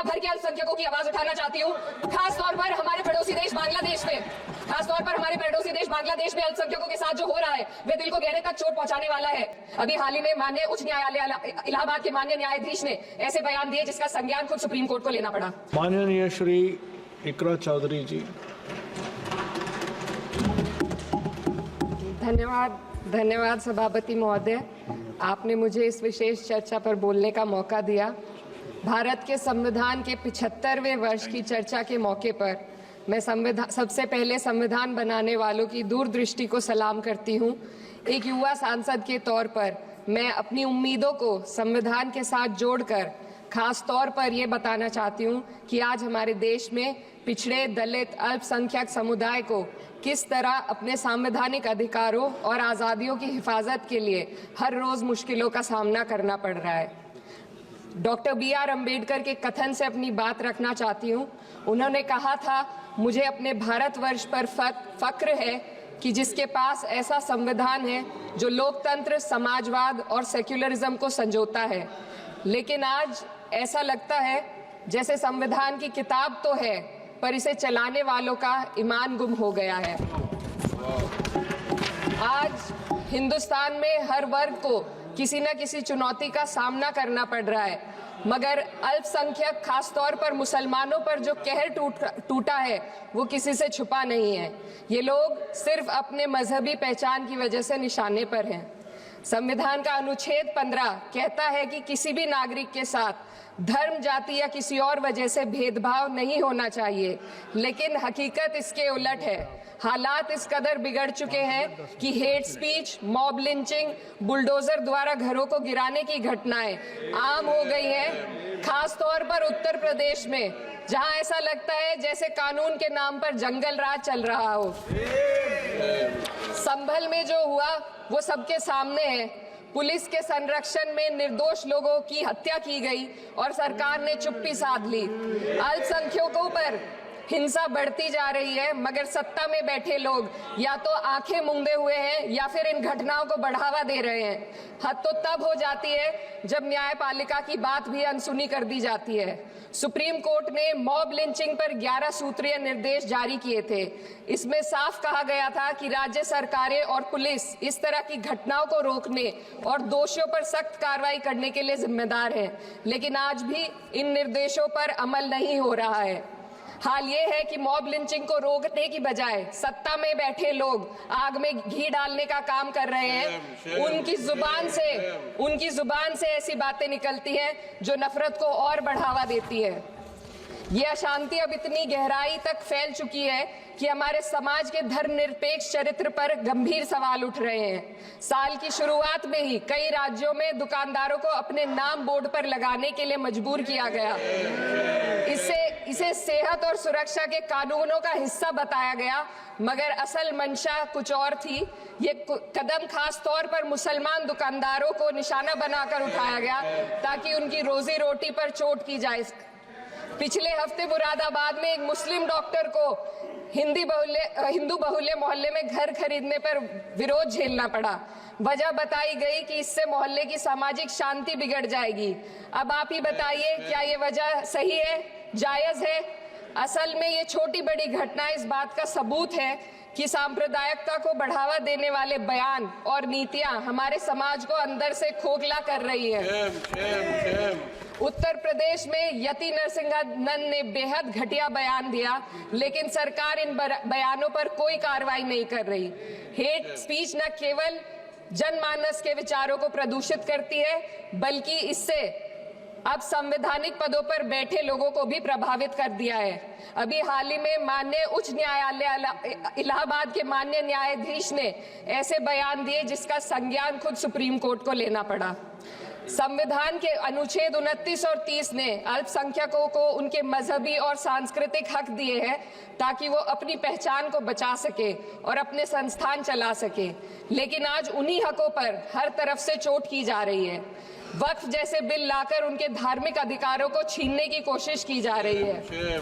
दुनिया भर के अल्पसंख्यकों की आवाज उठाना चाहती हूँ, खास तौर पर हमारे पड़ोसी देश बांग्लादेश में। खासतौर पर हमारे पड़ोसी देश बांग्लादेश में अल्पसंख्यकों के साथ जो हो रहा है वे दिल को गहरे तक चोट पहुंचाने वाला है। अभी हाल ही में माननीय उच्च न्यायालय इलाहाबाद के माननीय न्यायाधीश ने ऐसे बयान दिए जिसका संज्ञान खुद सुप्रीम कोर्ट को लेना पड़ा। माननीय श्री इकरा चौधरी जी। धन्यवाद सभापति महोदय, आपने मुझे इस विशेष चर्चा पर बोलने का मौका दिया। भारत के संविधान के 75वें वर्ष की चर्चा के मौके पर मैं सबसे पहले संविधान बनाने वालों की दूरदृष्टि को सलाम करती हूँ। एक युवा सांसद के तौर पर मैं अपनी उम्मीदों को संविधान के साथ जोड़कर खास तौर पर ये बताना चाहती हूँ कि आज हमारे देश में पिछड़े, दलित, अल्पसंख्यक समुदाय को किस तरह अपने संवैधानिक अधिकारों और आज़ादियों की हिफाजत के लिए हर रोज़ मुश्किलों का सामना करना पड़ रहा है। Doctor B.R. अम्बेडकर के कथन से अपनी बात रखना चाहती हूँ। उन्होंने कहा था, मुझे अपने भारतवर्ष पर फक्र है कि जिसके पास ऐसा संविधान है जो लोकतंत्र, समाजवाद और सेक्युलरिज्म को संजोता है। लेकिन आज ऐसा लगता है जैसे संविधान की किताब तो है पर इसे चलाने वालों का ईमान गुम हो गया है। आज हिंदुस्तान में हर वर्ग को किसी न किसी चुनौती का सामना करना पड़ रहा है, मगर अल्पसंख्यक खासतौर पर मुसलमानों पर जो कहर टूटा है वो किसी से छुपा नहीं है। ये लोग सिर्फ अपने मजहबी पहचान की वजह से निशाने पर हैं। संविधान का अनुच्छेद 15 कहता है कि किसी भी नागरिक के साथ धर्म, जाति या किसी और वजह से भेदभाव नहीं होना चाहिए, लेकिन हकीकत इसके उलट है। हालात इस कदर बिगड़ चुके हैं कि hate speech, mob lynching, bulldozer द्वारा घरों को गिराने की घटनाएं आम हो गई हैं। खास तौर पर उत्तर प्रदेश में, जहां ऐसा लगता है जैसे कानून के नाम पर जंगल राज चल रहा हो। संभल में जो हुआ वो सबके सामने है। पुलिस के संरक्षण में निर्दोष लोगों की हत्या की गई और सरकार ने चुप्पी साध ली। अल्पसंख्यकों पर हिंसा बढ़ती जा रही है, मगर सत्ता में बैठे लोग या तो आंखें मूंदे हुए हैं या फिर इन घटनाओं को बढ़ावा दे रहे हैं। हद तो तब हो जाती है जब न्यायपालिका की बात भी अनसुनी कर दी जाती है। सुप्रीम कोर्ट ने मॉब लिंचिंग पर 11 सूत्रीय निर्देश जारी किए थे। इसमें साफ कहा गया था कि राज्य सरकारें और पुलिस इस तरह की घटनाओं को रोकने और दोषियों पर सख्त कार्रवाई करने के लिए जिम्मेदार है, लेकिन आज भी इन निर्देशों पर अमल नहीं हो रहा है। हाल ये है कि मॉब लिंचिंग को रोकने की बजाय सत्ता में बैठे लोग आग में घी डालने का काम कर रहे हैं। उनकी जुबान से ऐसी बातें निकलती हैं जो नफरत को और बढ़ावा देती है। ये अशांति अब इतनी गहराई तक फैल चुकी है कि हमारे समाज के धर्मनिरपेक्ष चरित्र पर गंभीर सवाल उठ रहे हैं। साल की शुरुआत में ही कई राज्यों में दुकानदारों को अपने नाम बोर्ड पर लगाने के लिए मजबूर किया गया। इसे सेहत और सुरक्षा के कानूनों का हिस्सा बताया गया, मगर असल मंशा कुछ और थी। ये कदम खास तौर पर मुसलमान दुकानदारों को निशाना बनाकर उठाया गया ताकि उनकी रोजी रोटी पर चोट की जाए। पिछले हफ्ते मुरादाबाद में एक मुस्लिम डॉक्टर को हिंदू बहुल्य मोहल्ले में घर खरीदने पर विरोध झेलना पड़ा। वजह बताई गई कि इससे मोहल्ले की सामाजिक शांति बिगड़ जाएगी। अब आप ही बताइए, क्या ये वजह सही है, जायज है? असल में ये छोटी बड़ी घटनाएं इस बात का सबूत है कि सांप्रदायिकता को बढ़ावा देने वाले बयान और नीतियां हमारे समाज को अंदर से खोखला कर रही है। उत्तर प्रदेश में यति नरसिंहन ने बेहद घटिया बयान दिया, लेकिन सरकार इन बयानों पर कोई कार्रवाई नहीं कर रही। हेट स्पीच न केवल जनमानस के विचारों को प्रदूषित करती है, बल्कि इससे अब संवैधानिक पदों पर बैठे लोगों को भी प्रभावित कर दिया है। अभी हाल ही में माननीय उच्च न्यायालय इलाहाबाद के माननीय न्यायाधीश ने ऐसे बयान दिए जिसका संज्ञान खुद सुप्रीम कोर्ट को लेना पड़ा। संविधान के अनुच्छेद 29 और 30 ने अल्पसंख्यकों को उनके मजहबी और सांस्कृतिक हक दिए हैं ताकि वो अपनी पहचान को बचा सके और अपने संस्थान चला सके, लेकिन आज उन्हीं हकों पर हर तरफ से चोट की जा रही है। वक्फ जैसे बिल लाकर उनके धार्मिक अधिकारों को छीनने की कोशिश की जा रही है।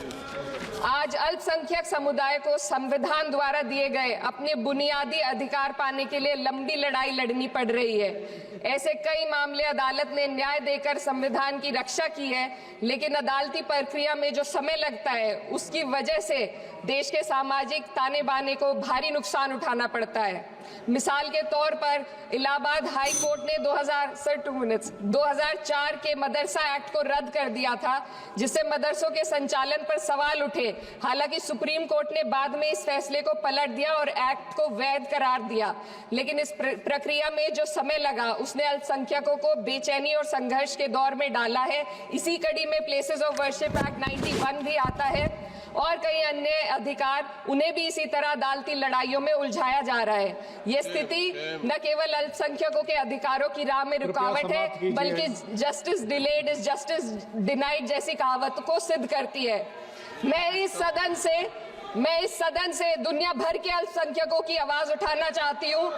आज अल्पसंख्यक समुदाय को संविधान द्वारा दिए गए अपने बुनियादी अधिकार पाने के लिए लंबी लड़ाई लड़नी पड़ रही है। ऐसे कई मामले अदालत ने न्याय देकर संविधान की रक्षा की है, लेकिन अदालती प्रक्रिया में जो समय लगता है उसकी वजह से देश के सामाजिक ताने बाने को भारी नुकसान उठाना पड़ता है। मिसाल के तौर पर इलाहाबाद हाई कोर्ट ने 2004 के मदरसा एक्ट को रद्द कर दिया था, जिससे मदरसों के संचालन पर सवाल उठे। हालांकि सुप्रीम कोर्ट ने बाद में इस फैसले को पलट दिया और एक्ट को वैध करार दिया, लेकिन इस प्रक्रिया में जो समय लगा उसने अल्पसंख्यकों को बेचैनी और संघर्ष के दौर में डाला है। इसी कड़ी में प्लेसेस ऑफ वर्शिप एक्ट 91 भी आता है और कई अन्य अधिकार, उन्हें भी इसी तरह अदालती लड़ाइयों में उलझाया जा रहा है। ये स्थिति न केवल अल्पसंख्यकों के अधिकारों की राह में रुकावट है, बल्कि justice delayed is justice denied जैसी कहावत को सिद्ध करती है। मैं इस सदन से दुनिया भर के अल्पसंख्यकों की आवाज उठाना चाहती हूँ,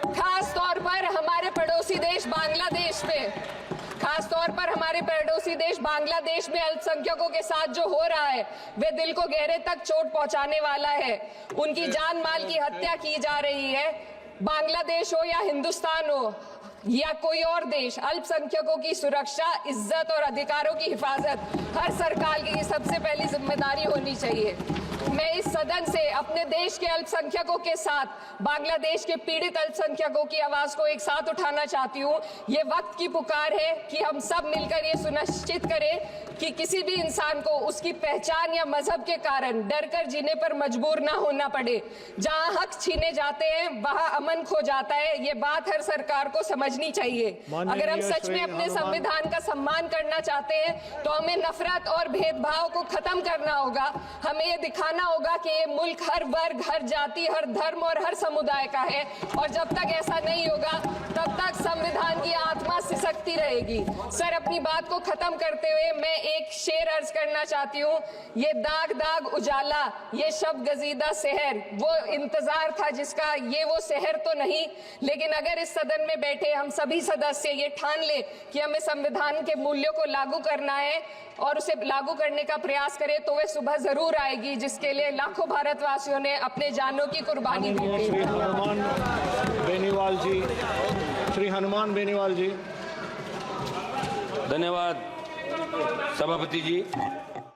खास तौर पर हमारे पड़ोसी देश बांग्लादेश में अल्पसंख्यकों के साथ जो हो रहा है वे दिल को गहरे तक चोट पहुंचाने वाला है। उनकी जान माल की हत्या की जा रही है। बांग्लादेश हो या हिंदुस्तान हो या कोई और देश, अल्पसंख्यकों की सुरक्षा, इज्जत और अधिकारों की हिफाजत हर सरकार की सबसे पहली जिम्मेदारी होनी चाहिए। मैं इस सदन से अपने देश के अल्पसंख्यकों के साथ बांग्लादेश के पीड़ित अल्पसंख्यकों की आवाज को एक साथ उठाना चाहती हूँ। ये वक्त की पुकार है कि हम सब मिलकर ये सुनिश्चित करें कि किसी भी इंसान को उसकी पहचान या मजहब के कारण डरकर जीने पर मजबूर ना होना पड़े। जहाँ हक छीने जाते हैं वहाँ अमन खो जाता है। ये बात हर सरकार को समझनी चाहिए। अगर हम सच में अपने संविधान का सम्मान करना चाहते हैं तो हमें नफरत और भेदभाव को खत्म करना होगा। हमें ये दिखाना होगा कि ये मुल्क हर वर्ग, हर जाति, हर धर्म और हर समुदाय का है, और जब तक ऐसा नहीं होगा तब तक संविधान की आत्मा सिसकती रहेगी। सर, अपनी बात को खत्म करते हुए मैं एक शेर अर्ज करना चाहती हूँ। ये दाग दाग उजाला, ये शब गजीदा शहर, वो इंतजार था जिसका ये वो शहर तो नहीं। लेकिन अगर इस सदन में बैठे हम सभी सदस्य ये ठान ले कि हमें संविधान के मूल्यों को लागू करना है और उसे लागू करने का प्रयास करें, तो वह सुबह जरूर आएगी जिसके लिए लाखों भारतवासियों ने अपने जानों की कुर्बानी दी थी। श्री हनुमान बेनीवाल जी। धन्यवाद सभापति जी।